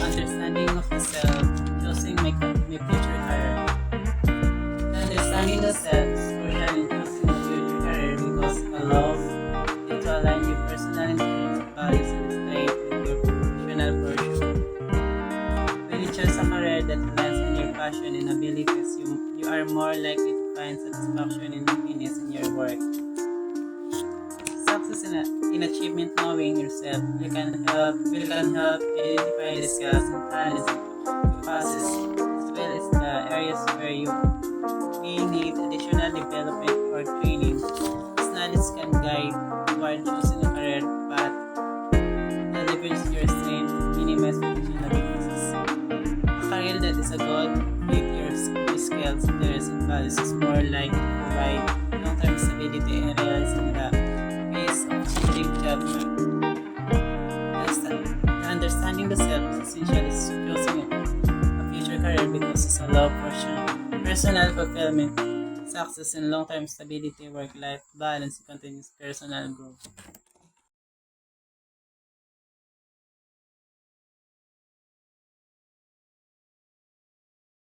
understanding of myself, choosing my future career. Understanding the self is crucial in choosing a future career because it allows you to align your personal interests, values, and strengths with your professional pursuit. When you choose a career that aligns on your passion and abilities, you are more likely to find satisfaction and happiness in your work. Success in achievement knowing yourself will can help identify the skills and talents you possess, as well as the areas where you may need additional development or training. This knowledge can guide toward choosing a career path that leverages your strengths and minimize potential weaknesses. A career that is a good fit your skills, interests, and values is more likely to provide long-term stability and realizing the pace of changing job market. Understanding the self is essential in choosing a future career because it allows personal fulfillment, success, and long-term stability, work-life balance, and continuous personal growth.